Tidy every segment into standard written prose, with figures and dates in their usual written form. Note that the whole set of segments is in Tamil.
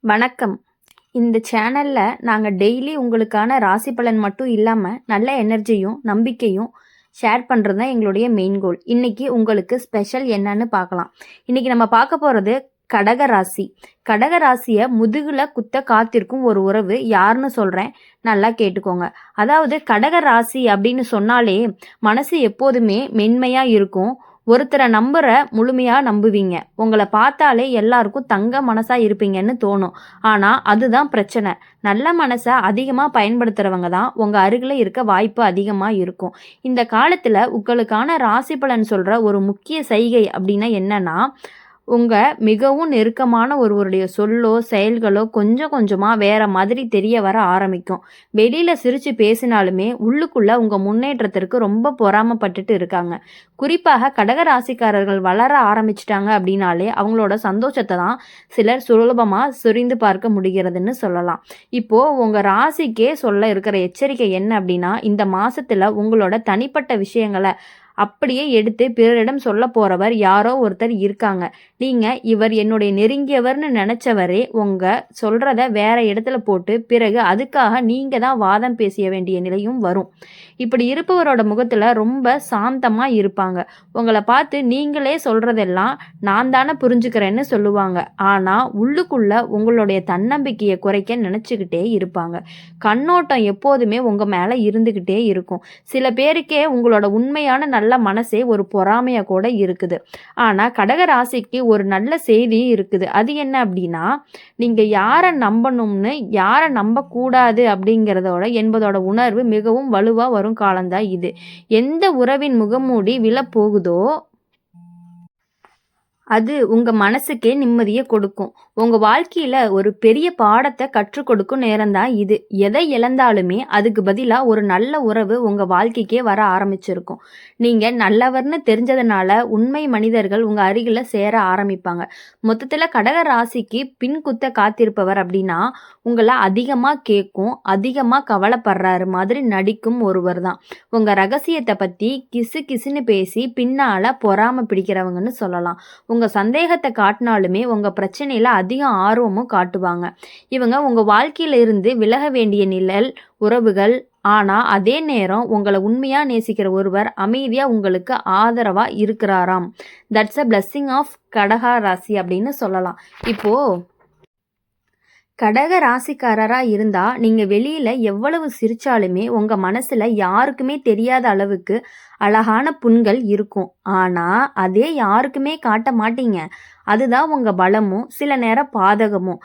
வணக்கம். இந்த சேனல்ல நாங்க டெய்லி உங்களுக்கான ராசி பலன் மட்டும் இல்லாம நல்ல எனர்ஜியும் நம்பிக்கையும் ஷேர் பண்றது தான் எங்களுடைய மெயின் கோல். இன்னைக்கு உங்களுக்கு ஸ்பெஷல் என்னன்னு பார்க்கலாம். இன்னைக்கு நம்ம பார்க்க போறது கடக ராசி. கடக ராசிய முதுகுல குத்த காத்திருக்கும் ஒரு உறவு யாருன்னு சொல்றேன், நல்லா கேட்டுக்கோங்க. அதாவது கடக ராசி அப்படின்னு சொன்னாலே மனசு எப்போதுமே மென்மையா இருக்கும். ஒருத்தரை நம்புற முழுமையா நம்புவீங்க. உங்களை பார்த்தாலே எல்லாருக்கும் தங்க மனசா இருப்பீங்கன்னு தோணும். ஆனா அதுதான் பிரச்சனை. நல்ல மனசை அதிகமா பயன்படுத்துறவங்க தான் உங்க அருகில இருக்க வாய்ப்பு அதிகமா இருக்கும். இந்த காலத்துல உங்களுக்கான ராசி பலன் சொல்ற ஒரு முக்கிய செய்கை அப்படின்னா என்னன்னா, உங்க மிகவும் நெருக்கமான ஒருவருடைய சொல்லோ செயல்களோ கொஞ்சம் கொஞ்சமா வேற மாதிரி தெரிய வர ஆரம்பிக்கும். வெளியில சிரிச்சு பேசினாலுமே உள்ளுக்குள்ள உங்க முன்னேற்றத்திற்கு ரொம்ப பொறாமப்பட்டுட்டு இருக்காங்க. குறிப்பாக கடக ராசிக்காரர்கள் வளர ஆரம்பிச்சிட்டாங்க அப்படின்னாலே அவங்களோட சந்தோஷத்தை தான் சிலர் சுலபமா சுரிந்து பார்க்க முடிகிறதுன்னு சொல்லலாம். இப்போ உங்க ராசிக்கே சொல்ல இருக்கிற எச்சரிக்கை என்ன அப்படின்னா, இந்த மாசத்துல உங்களோட தனிப்பட்ட விஷயங்களை அப்படியே எடுத்து பிறரிடம் சொல்ல போறவர் யாரோ ஒருத்தர் இருக்காங்க. நீங்க இவர் என்னுடைய நெருங்கியவர்னு நினைச்சவரே உங்க சொல்றத வேற இடத்துல போட்டு பிறகு அதுக்காக நீங்க தான் வாதம் பேசிய வேண்டிய நிலையும் வரும். இப்படி இருப்பவரோட முகத்துல ரொம்ப சாந்தமா இருப்பாங்க. உங்களை பார்த்து நீங்களே சொல்றதெல்லாம் நான் தானே புரிஞ்சுக்கிறேன்னு சொல்லுவாங்க. ஆனா உள்ளுக்குள்ள உங்களுடைய தன்னம்பிக்கையை குறைக்க நினைச்சுக்கிட்டே இருப்பாங்க. கண்ணோட்டம் எப்போதுமே உங்க மேல இருந்துகிட்டே இருக்கும். சில பேருக்கே உங்களோட உண்மையான நல்ல மனசே ஒரு பொறாமையா கூட இருக்குது. ஆனா கடக ராசிக்கு ஒரு நல்ல செய்தி இருக்குது. அது என்ன அப்படின்னா, நீங்க யாரை நம்பணும்னு யாரை நம்ப கூடாது என்பதோட உணர்வு மிகவும் வலுவா வரும் காலம்தான் இது. எந்த உறவின் முகமூடி விழப்போகுதோ அது உங்க மனசுக்கே நிம்மதியை கொடுக்கும். உங்க வாழ்க்கையில ஒரு பெரிய பாடத்தை கற்றுக் கொடுக்கும் நேரம்தான் இது. எதை இழந்தாலுமே அதுக்கு பதிலா ஒரு நல்ல உறவு உங்க வாழ்க்கைக்கே வர ஆரம்பிச்சிருக்கும். நீங்க நல்லவர்னு தெரிஞ்சதுனால உண்மை மனிதர்கள் உங்க அருகில சேர ஆரம்பிப்பாங்க. மொத்தத்துல கடக ராசிக்கு பின் குத்த காத்திருப்பவர் அப்படின்னா உங்களை அதிகமா கேட்கும், அதிகமா கவலைப்படுறாரு மாதிரி நடிக்கும் ஒருவர் தான். உங்க ரகசியத்தை பத்தி கிசு கிசுன்னு பேசி பின்னால பொறாம பிடிக்கிறவங்கன்னு சொல்லலாம். உங்க சந்தேகத்தை காட்டினாலுமே உங்க பிரச்சனையில அதிக ஆர்வமும் காட்டுவாங்க. இவங்க உங்க வாழ்க்கையில இருந்து விலக வேண்டிய நிழல் உறவுகள். ஆனா அதே நேரம் உங்களை உண்மையா நேசிக்கிற ஒருவர் அமைதியா உங்களுக்கு ஆதரவா இருக்கிறாராம். தட்ஸ் அ பிளஸ்ஸிங் ஆஃப் கடகா ராசி அப்படின்னு சொல்லலாம். இப்போ கடக ராசிக்காரரா இருந்தா நீங்க வெளியில எவ்வளவு சிரிச்சாலுமே உங்க மனசுல யாருக்குமே தெரியாத அளவுக்கு அழகான புண்கள் இருக்கும். ஆனா அதே யாருக்குமே காட்ட மாட்டீங்க. அதுதான் உங்க பலமும் சில நேரம் பாதகமும்.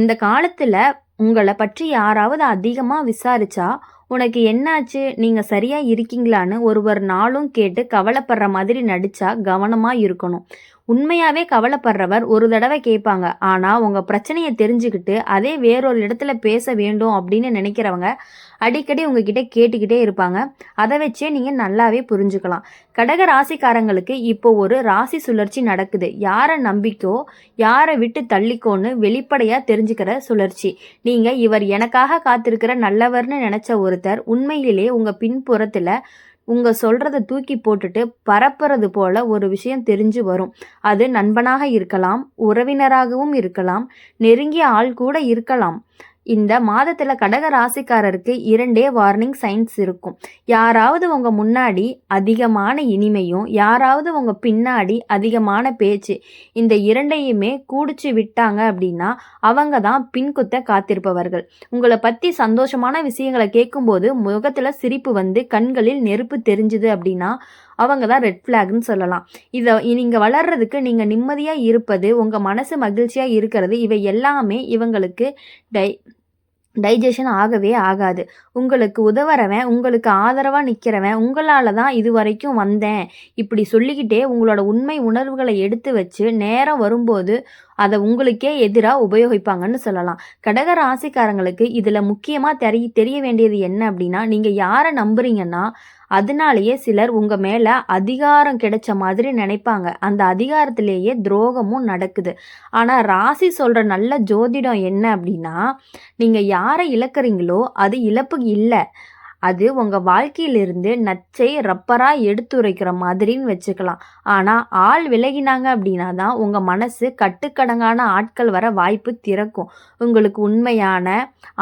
இந்த காலத்துல உங்களை பற்றி யாராவது அதிகமா விசாரிச்சா உனக்கு என்னாச்சு, நீங்க சரியா இருக்கீங்களான்னு ஒருவர் நாளும் கேட்டு கவலைப்படுற மாதிரி நடிச்சா கவனமா இருக்கணும். உண்மையாவே கவலைப்படுறவர் ஒரு தடவை கேட்பாங்க. ஆனா உங்க பிரச்சனையை தெரிஞ்சுக்கிட்டு அதே வேறொரு இடத்துல பேச வேண்டும் அப்படின்னு நினைக்கிறவங்க அடிக்கடி உங்ககிட்ட கேட்டுக்கிட்டே இருப்பாங்க. அதை வச்சே நீங்க நல்லாவே புரிஞ்சுக்கலாம். கடக ராசிக்காரங்களுக்கு இப்போ ஒரு ராசி சுழற்சி நடக்குது. யாரை நம்பிக்கோ யாரை விட்டு தள்ளிக்கோன்னு வெளிப்படையா தெரிஞ்சுக்கிற சுழற்சி. நீங்க இவர் எனக்காக காத்திருக்கிற நல்லவர்னு நினைச்ச ஒருத்தர் உண்மையிலே உங்க பின்புறத்துல உங்க சொல்றத தூக்கி போட்டுட்டு பரப்புறது போல ஒரு விஷயம் தெரிஞ்சு வரும். அது நண்பனாக இருக்கலாம், உறவினராகவும் இருக்கலாம், நெருங்கிய ஆள் கூட இருக்கலாம். இந்த மாதத்துல கடக ராசிக்காரருக்கு 2 வார்னிங் சைன்ஸ் இருக்கும். யாராவது உங்க முன்னாடி அதிகமான இனிமையும் யாராவது உங்க பின்னாடி அதிகமான பேச்சு, இந்த இரண்டையுமே கூடிச்சு விட்டாங்க அப்படின்னா அவங்க தான் பின்குத்த காத்திருப்பவர்கள். உங்களை பத்தி சந்தோஷமான விஷயங்களை கேட்கும்போது முகத்துல சிரிப்பு வந்து கண்களில் நெருப்பு தெரிஞ்சுது அப்படின்னா அவங்க தான் ரெட் ஃப்ளாக்னு சொல்லலாம். நீங்க வளர்றதுக்கு நீங்க நிம்மதியா இருப்பது உங்க மனசு மகிழ்ச்சியா இருக்கிறது இவை எல்லாமே இவங்களுக்கு டைஜஷன் ஆகவே ஆகாது. உங்களுக்கு உதவுறவன் உங்களுக்கு ஆதரவா நிற்கிறவன் உங்களால தான் இது வரைக்கும் வந்தேன் இப்படி சொல்லிக்கிட்டே உங்களோட உண்மை உணர்வுகளை எடுத்து வச்சு நேரம் வரும்போது அதை உங்களுக்கே எதிராக உபயோகிப்பாங்கன்னு சொல்லலாம். கடக ராசிக்காரங்களுக்கு இதுல முக்கியமா தெரிய வேண்டியது என்ன அப்படின்னா, நீங்க யாரை நம்புறீங்கன்னா அதனாலேயே சிலர் உங்க மேல அதிகாரம் கிடைச்ச மாதிரி நினைப்பாங்க. அந்த அதிகாரத்திலேயே துரோகமும் நடக்குது. ஆனா ராசி சொல்ற நல்ல ஜோதிடம் என்ன அப்படின்னா, நீங்க யாரை இழக்கிறீங்களோ அது இழப்பு இல்லை, அது உங்க வாழ்க்கையிலிருந்து நச்சை ரப்பரா எடுத்துரைக்கிற மாதிரின்னு வச்சுக்கலாம். ஆனா ஆள் விலகினாங்க அப்படின்னா தான் உங்க மனசு கட்டுக்கடங்கான ஆட்கள் வர வாய்ப்பு திறக்கும். உங்களுக்கு உண்மையான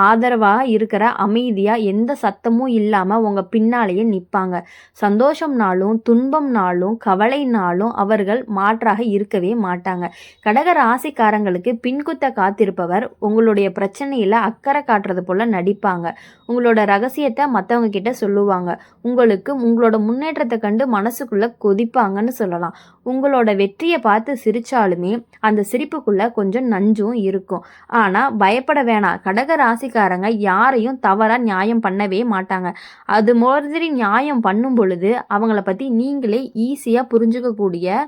ஆதரவா இருக்கிற அமைதியா எந்த சத்தமும் இல்லாம உங்க பின்னாலேயே நிப்பாங்க. சந்தோஷம்னாலும் துன்பம்னாலும் கவலைனாலும் அவர்கள் மாற்றாக இருக்கவே மாட்டாங்க. கடக ராசிக்காரங்களுக்கு பின்குத்த காத்திருப்பவர் உங்களுடைய பிரச்சனையில அக்கறை காட்டுறது போல நடிப்பாங்க. உங்களோட ரகசியத்தை மற்றவங்க கிட்ட சொல்லுவாங்க. உங்களோட முன்னேற்றத்தை கண்டு மனசுக்குள்ள கொதிப்பாங்கன்னு சொல்லலாம். உங்களோட வெற்றியை பார்த்து சிரிச்சாலுமே அந்த சிரிப்புக்குள்ள கொஞ்சம் நஞ்சும் இருக்கும். ஆனா பயப்பட வேணாம். கடக ராசிக்காரங்க யாரையும் தவறா நியாயம் பண்ணவே மாட்டாங்க. அது மாதிரி நியாயம் பண்ணும் பொழுது அவங்கள பத்தி நீங்களே ஈஸியா புரிஞ்சுக்கக்கூடிய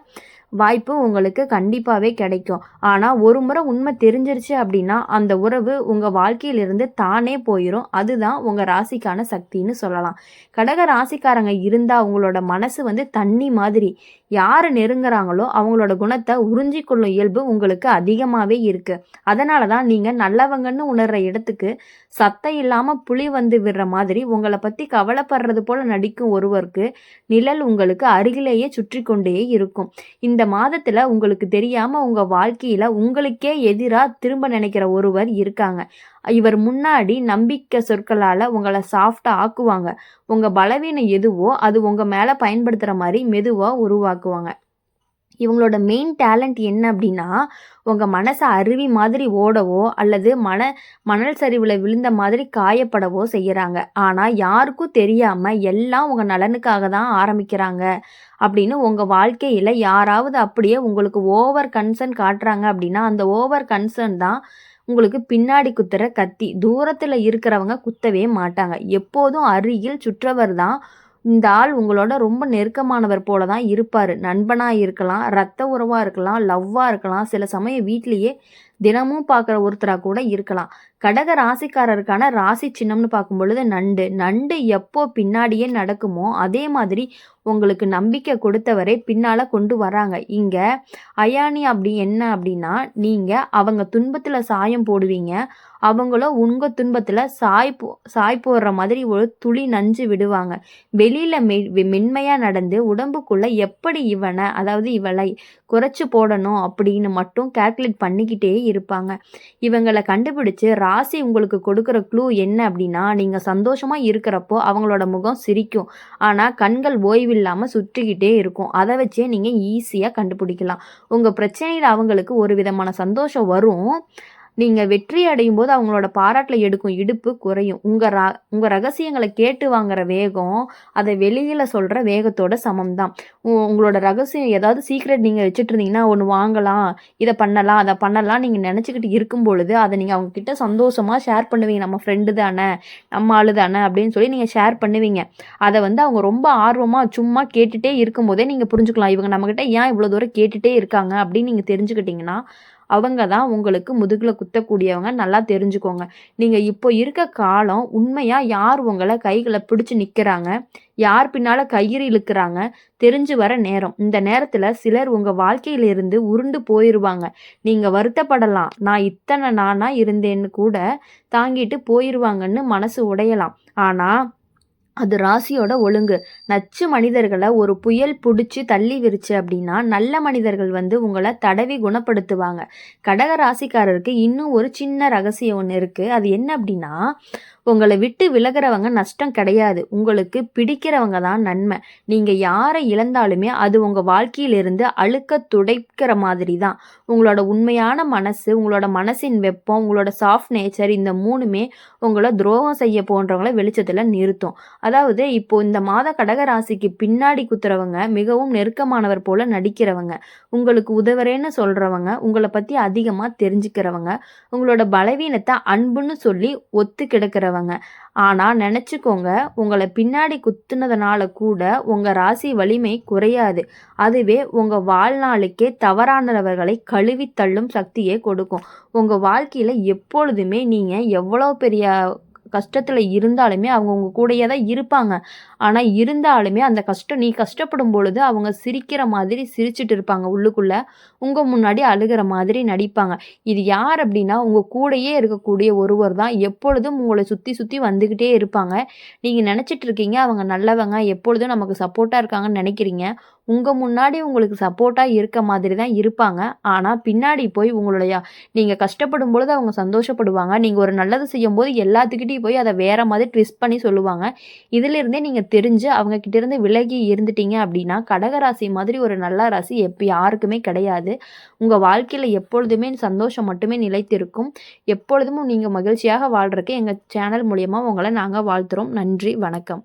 வாய்ப்பு உங்களுக்கு கண்டிப்பாகவே கிடைக்கும். ஆனால் ஒரு முறை உண்மை தெரிஞ்சிருச்சு அப்படின்னா அந்த உறவு உங்கள் வாழ்க்கையிலிருந்து தானே போயிடும். அதுதான் உங்கள் ராசிக்கான சக்தின்னு சொல்லலாம். கடக ராசிக்காரங்க இருந்தால் உங்களோட மனசு தண்ணி மாதிரி. யார் நெருங்குறாங்களோ அவங்களோட குணத்தை உறிஞ்சிக்கொள்ளும் இயல்பு உங்களுக்கு அதிகமாகவே இருக்குது. அதனால தான் நீங்கள் நல்லவங்கன்னு உணர்கிற இடத்துக்கு சத்தம் இல்லாமல் புலி விடுற மாதிரி உங்களை பற்றி கவலைப்படுறது போல் நடிக்கும் ஒருவருக்கு நிழல் உங்களுக்கு அருகிலேயே சுற்றி கொண்டே இருக்கும். இந்த மாதத்தில் உங்களுக்கு தெரியாமல் உங்கள் வாழ்க்கையில் உங்களுக்கே எதிராக திரும்ப நினைக்கிற ஒருவர் இருக்காங்க. இவர் முன்னாடி நம்பிக்கை சொற்களால் உங்களை சாஃப்டாக ஆக்குவாங்க. உங்கள் பலவீனம் எதுவோ அது உங்கள் மேலே பயன்படுத்துகிற மாதிரி மெதுவாக உருவாக்குவாங்க. இவங்களோட மெயின் டேலண்ட் என்ன அப்படின்னா உங்கள் மனசை அருவி மாதிரி ஓடவோ அல்லது மணல் சரிவில் விழுந்த மாதிரி காயப்படவோ செய்கிறாங்க. ஆனால் யாருக்கும் தெரியாமல் எல்லாம் உங்கள் நலனுக்காக தான் ஆரம்பிக்கிறாங்க அப்படின்னு உங்கள் வாழ்க்கையில் யாராவது அப்படியே உங்களுக்கு ஓவர் கன்சர்ன் காட்டுறாங்க அப்படின்னா அந்த ஓவர் கன்சர்ன் தான் உங்களுக்கு பின்னாடி குத்துற கத்தி. தூரத்தில் இருக்கிறவங்க குத்தவே மாட்டாங்க. எப்போதும் அருகில் சுற்றவர் தான் இந்த ஆள் உங்களோட ரொம்ப நெருக்கமானவர் போல தான் இருப்பார். நண்பனாக இருக்கலாம், இரத்த உறவாக இருக்கலாம், லவ்வாக இருக்கலாம், சில சமயம் வீட்லேயே தினமும் பார்க்குற ஒருத்தராக கூட இருக்கலாம். கடக ராசிக்காரருக்கான ராசி சின்னம்னு பார்க்கும் பொழுது நண்டு எப்போ பின்னாடியே நடக்குமோ அதே மாதிரி உங்களுக்கு நம்பிக்கை கொடுத்தவரை பின்னால் கொண்டு வராங்க. இங்கே அயானி அப்படி என்ன அப்படின்னா நீங்கள் அவங்க துன்பத்தில் சாயம் போடுவீங்க, அவங்களும் உங்கள் துன்பத்தில் சாய் போடுற மாதிரி ஒரு துளி நஞ்சு விடுவாங்க. வெளியில் மென்மையாக நடந்து உடம்புக்குள்ளே எப்படி இவனை அதாவது இவளை குறைச்சி போடணும் அப்படின்னு மட்டும் கால்குலேட் பண்ணிக்கிட்டே இருப்பாங்க. இவங்களை கண்டுபிடிச்சு ராசி உங்களுக்கு கொடுக்குற க்ளூ என்ன அப்படின்னா நீங்கள் சந்தோஷமாக இருக்கிறப்போ அவங்களோட முகம் சிரிக்கும், ஆனால் கண்கள் ஓய்வில்லாமல் சுற்றிக்கிட்டே இருக்கும். அதை வச்சே நீங்கள் ஈஸியாக கண்டுபிடிக்கலாம். உங்கள் பிரச்சனையில் அவங்களுக்கு ஒரு விதமான சந்தோஷம் வரும். நீங்கள் வெற்றி அடையும் போது அவங்களோட பாராட்டில் எடுக்கும் இடுப்பு குறையும். உங்கள் ரகசியங்களை கேட்டு வாங்குற வேகம் அதை வெளியில் சொல்கிற வேகத்தோட சமம்தான். உங்களோட ரகசியம் ஏதாவது சீக்ரெட் நீங்கள் வச்சுட்டு இருந்தீங்கன்னா ஒன்று வாங்கலாம், இதை பண்ணலாம், அதை பண்ணலாம் நீங்கள் நினச்சிக்கிட்டு இருக்கும் பொழுது அதை நீங்கள் அவங்கக்கிட்ட சந்தோஷமாக ஷேர் பண்ணுவீங்க. நம்ம ஃப்ரெண்டு தானே, நம்ம ஆளு தானே அப்படின்னு சொல்லி நீங்கள் ஷேர் பண்ணுவீங்க. அதை அவங்க ரொம்ப ஆர்வமாக சும்மா கேட்டுகிட்டே இருக்கும்போதே நீங்கள் புரிஞ்சுக்கலாம் இவங்க நம்மக்கிட்ட ஏன் இவ்வளோ தூரம் கேட்டுகிட்டே இருக்காங்க அப்படின்னு நீங்கள் தெரிஞ்சுக்கிட்டிங்கன்னா அவங்க தான் உங்களுக்கு முதுகில் குத்தக்கூடியவங்க. நல்லா தெரிஞ்சுக்கோங்க. நீங்கள் இப்போ இருக்க காலம் உண்மையாக யார் உங்களை கைகளை பிடிச்சி நிற்கிறாங்க, யார் பின்னால் கயிறு இழுக்கிறாங்க தெரிஞ்சு வர நேரம். இந்த நேரத்தில் சிலர் உங்கள் வாழ்க்கையிலிருந்து உருண்டு போயிடுவாங்க. நீங்கள் வருத்தப்படலாம், நான் இத்தனை நானாக இருந்தேன்னு கூட தாங்கிட்டு போயிடுவாங்கன்னு மனசு உடையலாம். ஆனால் அது ராசியோட ஒழுங்கு. நச்சு மனிதர்களை ஒரு புயல் பிடிச்சி தள்ளி விரிச்சு அப்படின்னா நல்ல மனிதர்கள் உங்களை தடவி குணப்படுத்துவாங்க. கடக ராசிக்காரருக்கு இன்னும் ஒரு சின்ன ரகசியம் ஒன்று இருக்குது. அது என்ன அப்படின்னா உங்களை விட்டு விலகிறவங்க நஷ்டம் கிடையாது, உங்களுக்கு பிடிக்கிறவங்க தான் நன்மை. நீங்கள் யாரை இழந்தாலுமே அது உங்கள் வாழ்க்கையிலிருந்து அழுக்க துடைக்கிற மாதிரி தான். உங்களோட உண்மையான மனசு, உங்களோட மனசின் வெப்பம், உங்களோட சாஃப்ட் நேச்சர் இந்த மூணுமே உங்களை துரோகம் செய்ய போன்றவங்கள வெளிச்சத்தில் நிறுத்தும். அதாவது இப்போ இந்த மாத கடகராசிக்கு பின்னாடி குத்துறவங்க மிகவும் நெருக்கமானவர் போல நடிக்கிறவங்க, உங்களுக்கு உதவுறேன்னு சொல்கிறவங்க, உங்களை பற்றி அதிகமாக தெரிஞ்சுக்கிறவங்க, உங்களோட பலவீனத்தை அன்புன்னு சொல்லி ஒத்து கிடக்கிறவங்க. ஆனால் நினச்சிக்கோங்க, உங்களை பின்னாடி குத்துனதுனால கூட உங்கள் ராசி வலிமை குறையாது. அதுவே உங்கள் வாழ்நாளுக்கே தவறானவர்களை கழுவி தள்ளும் சக்தியை கொடுக்கும். உங்கள் வாழ்க்கையில் எப்பொழுதுமே நீங்கள் எவ்வளோ பெரிய கஷ்டத்தில் இருந்தாலுமே அவங்க உங்க கூடயே தான் இருப்பாங்க. ஆனால் இருந்தாலுமே அந்த கஷ்டம் நீ கஷ்டப்படும் பொழுது அவங்க சிரிக்கிற மாதிரி சிரிச்சுட்டு இருப்பாங்க உள்ளுக்குள்ள. உங்கள் முன்னாடி அழுகிற மாதிரி நடிப்பாங்க. இது யார் அப்படின்னா உங்கள் கூடயே இருக்கக்கூடிய ஒருவர் தான் எப்பொழுதும் உங்களை சுற்றி சுற்றி வந்துக்கிட்டே இருப்பாங்க. நீங்கள் நினச்சிட்டு இருக்கீங்க அவங்க நல்லவங்க எப்பொழுதும் நமக்கு சப்போர்ட்டாக இருக்காங்கன்னு நினைக்கிறீங்க. உங்கள் முன்னாடி உங்களுக்கு சப்போர்ட்டாக இருக்க மாதிரி தான் இருப்பாங்க. ஆனால் பின்னாடி போய் உங்களுடைய நீங்கள் கஷ்டப்படும் பொழுது அவங்க சந்தோஷப்படுவாங்க. நீங்கள் ஒரு நல்லது செய்யும்போது எல்லாத்துக்கிட்டையும் போய் அதை வேற மாதிரி ட்விஸ்ட் பண்ணி சொல்லுவாங்க. இதிலிருந்தே நீங்கள் தெரிஞ்சு அவங்க கிட்டேருந்து விலகி இருந்துட்டீங்க அப்படின்னா கடகராசி மாதிரி ஒரு நல்ல ராசி யாருக்குமே கிடையாது. உங்கள் வாழ்க்கையில் எப்பொழுதுமே சந்தோஷம் மட்டுமே நிலைத்திருக்கும். எப்பொழுதும் நீங்கள் மகிழ்ச்சியாக வாழ்றதுக்கு எங்கள் சேனல் மூலியமாக உங்களை நாங்கள் வாழ்த்துறோம். நன்றி, வணக்கம்.